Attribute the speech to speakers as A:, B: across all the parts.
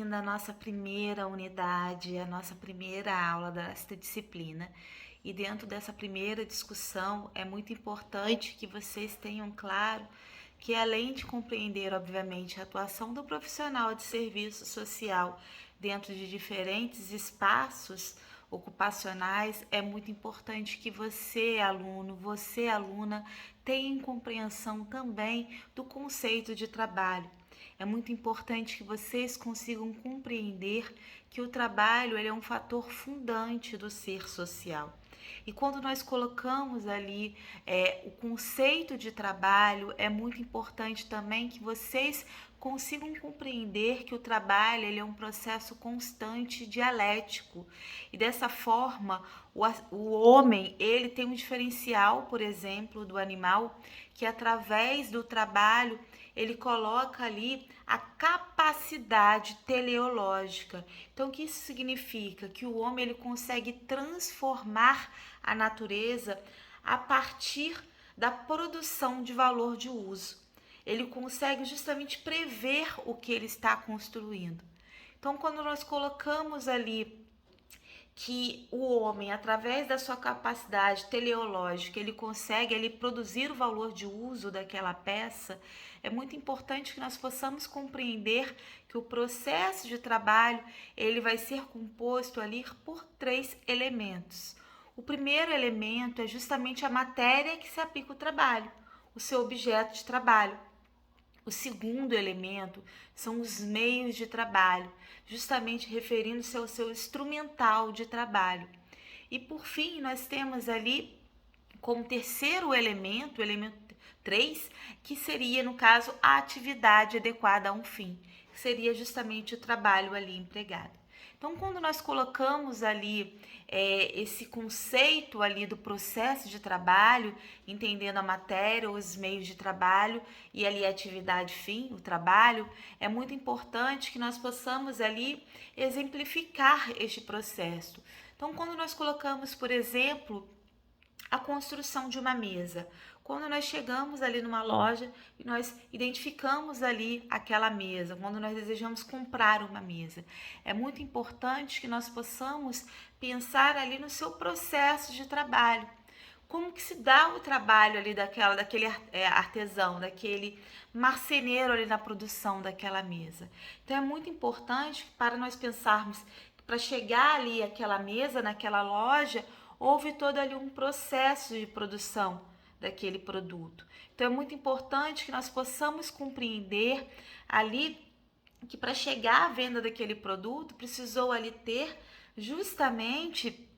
A: bem-vindo à nossa primeira unidade, à nossa primeira aula desta disciplina. E dentro dessa primeira discussão, é muito importante que vocês tenham claro que, além de compreender, obviamente, a atuação do profissional de serviço social dentro de diferentes espaços ocupacionais, é muito importante que você, aluno, você, aluna, tenha compreensão também do conceito de trabalho. É muito importante que vocês consigam compreender que o trabalho ele é um fator fundante do ser social. E quando nós colocamos ali o conceito de trabalho, é muito importante também que vocês consigam compreender que o trabalho ele é um processo constante, dialético. E dessa forma, o homem ele tem um diferencial, por exemplo, do animal, que através do trabalho ele coloca ali a capacidade teleológica. Então, o que isso significa? Que o homem ele consegue transformar a natureza a partir da produção de valor de uso. Ele consegue justamente prever o que ele está construindo. Então, quando nós colocamos ali que o homem, através da sua capacidade teleológica, ele consegue produzir o valor de uso daquela peça, é muito importante que nós possamos compreender que o processo de trabalho ele vai ser composto ali por 3 elementos. O primeiro elemento é justamente a matéria que se aplica ao trabalho, o seu objeto de trabalho. O segundo elemento são os meios de trabalho, justamente referindo-se ao seu instrumental de trabalho. E por fim, nós temos ali como terceiro elemento, o elemento 3, que seria, no caso, a atividade adequada a um fim, que seria justamente o trabalho ali empregado. Então, quando nós colocamos ali esse conceito ali do processo de trabalho, entendendo a matéria, os meios de trabalho e ali a atividade fim, o trabalho, é muito importante que nós possamos ali exemplificar este processo. Então, quando nós colocamos, por exemplo, a construção de uma mesa. Quando nós chegamos ali numa loja e nós identificamos ali aquela mesa, quando nós desejamos comprar uma mesa, é muito importante que nós possamos pensar ali no seu processo de trabalho. Como que se dá o trabalho ali daquele artesão, daquele marceneiro ali na produção daquela mesa. Então é muito importante para nós pensarmos que para chegar ali àquela mesa, naquela loja, houve todo ali um processo de produção daquele produto. Então é muito importante que nós possamos compreender ali que para chegar à venda daquele produto precisou ali ter justamente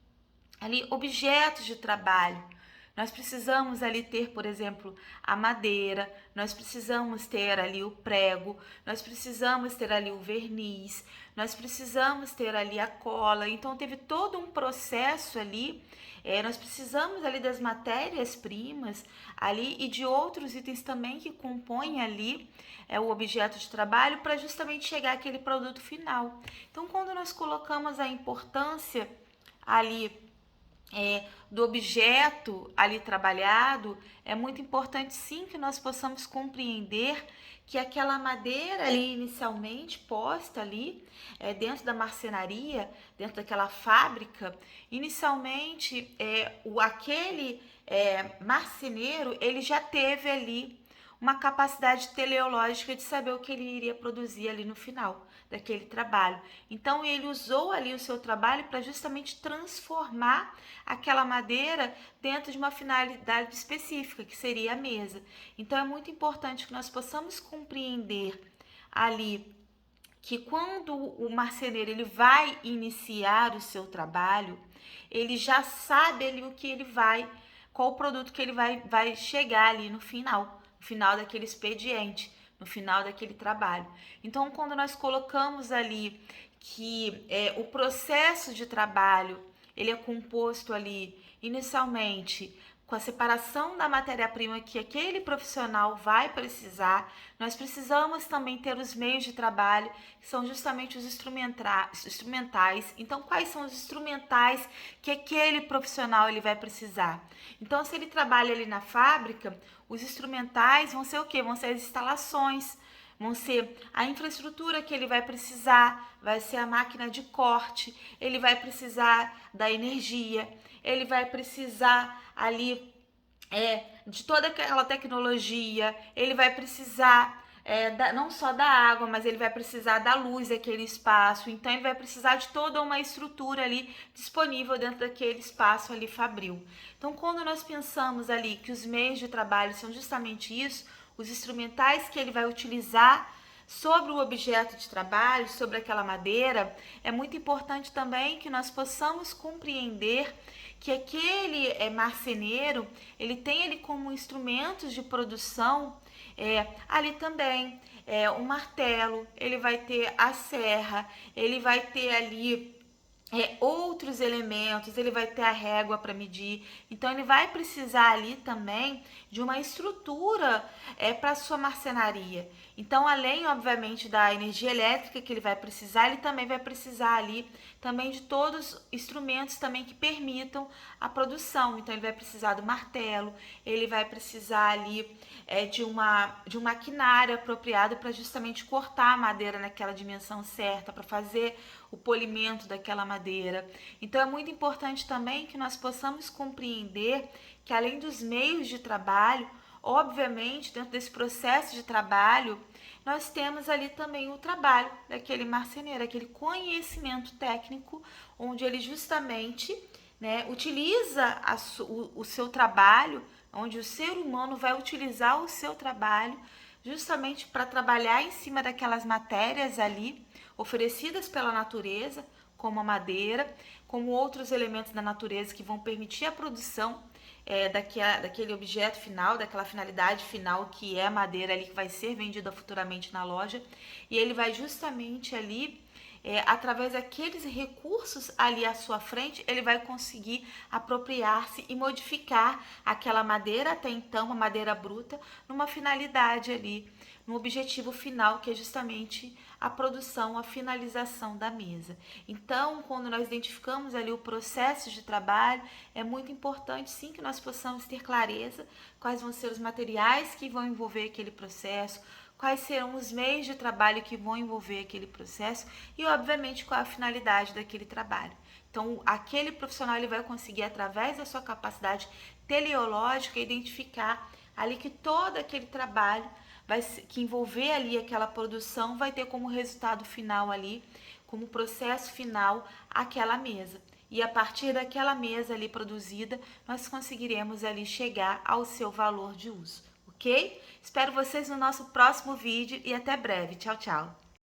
A: ali objetos de trabalho. Nós precisamos ali ter, por exemplo, a madeira, nós precisamos ter ali o prego, nós precisamos ter ali o verniz, nós precisamos ter ali a cola. Então teve todo um processo ali. Nós precisamos ali das matérias-primas ali e de outros itens também que compõem ali o objeto de trabalho para justamente chegar àquele produto final. Então, quando nós colocamos a importância ali do objeto ali trabalhado, é muito importante sim que nós possamos compreender que aquela madeira ali inicialmente posta ali dentro da marcenaria, dentro daquela fábrica, inicialmente aquele marceneiro ele já teve ali uma capacidade teleológica de saber o que ele iria produzir ali no final daquele trabalho. Então ele usou ali o seu trabalho para justamente transformar aquela madeira dentro de uma finalidade específica, que seria a mesa. Então é muito importante que nós possamos compreender ali que quando o marceneiro ele vai iniciar o seu trabalho, ele já sabe ali o que ele vai, qual o produto que ele vai chegar ali no final daquele expediente, no final daquele trabalho. Então, quando nós colocamos ali que o processo de trabalho ele é composto ali inicialmente com a separação da matéria-prima que aquele profissional vai precisar, nós precisamos também ter os meios de trabalho, que são justamente os instrumentais. Então, quais são os instrumentais que aquele profissional ele vai precisar? Então, se ele trabalha ali na fábrica, os instrumentais vão ser o quê? Vão ser as instalações, vão ser a infraestrutura que ele vai precisar, vai ser a máquina de corte, ele vai precisar da energia, ele vai precisar ali de toda aquela tecnologia, ele vai precisar não só da água, mas ele vai precisar da luz daquele espaço, então ele vai precisar de toda uma estrutura ali disponível dentro daquele espaço ali fabril. Então, quando nós pensamos ali que os meios de trabalho são justamente isso, os instrumentais que ele vai utilizar sobre o objeto de trabalho, sobre aquela madeira, é muito importante também que nós possamos compreender que aquele marceneiro, ele tem ali como instrumentos de produção ali também um martelo, ele vai ter a serra, ele vai ter ali outros elementos, ele vai ter a régua para medir, então ele vai precisar ali também de uma estrutura para sua marcenaria. Então, além, obviamente, da energia elétrica que ele também vai precisar ali também de todos os instrumentos também que permitam a produção. Então, ele vai precisar do martelo, ele vai precisar ali de um maquinário apropriado para justamente cortar a madeira naquela dimensão certa, para fazer o polimento daquela madeira. Então é muito importante também que nós possamos compreender que além dos meios de trabalho, obviamente, dentro desse processo de trabalho, nós temos ali também o trabalho daquele marceneiro, aquele conhecimento técnico, onde ele justamente utiliza o seu trabalho, onde o ser humano vai utilizar o seu trabalho justamente para trabalhar em cima daquelas matérias ali oferecidas pela natureza, como a madeira, como outros elementos da natureza que vão permitir a produção daquele objeto final, daquela finalidade final que é a madeira ali que vai ser vendida futuramente na loja, e ele vai justamente ali através daqueles recursos ali à sua frente, ele vai conseguir apropriar-se e modificar aquela madeira, até então uma madeira bruta, numa finalidade ali, no objetivo final, que é justamente a produção, a finalização da mesa. Então, quando nós identificamos ali o processo de trabalho, é muito importante sim que nós possamos ter clareza quais vão ser os materiais que vão envolver aquele processo, quais serão os meios de trabalho que vão envolver aquele processo e, obviamente, qual a finalidade daquele trabalho. Então, aquele profissional ele vai conseguir, através da sua capacidade teleológica, identificar ali que todo aquele trabalho que envolver ali aquela produção vai ter como resultado final ali, como processo final, aquela mesa. E a partir daquela mesa ali produzida, nós conseguiremos ali chegar ao seu valor de uso, ok? Espero vocês no nosso próximo vídeo e até breve. Tchau, tchau!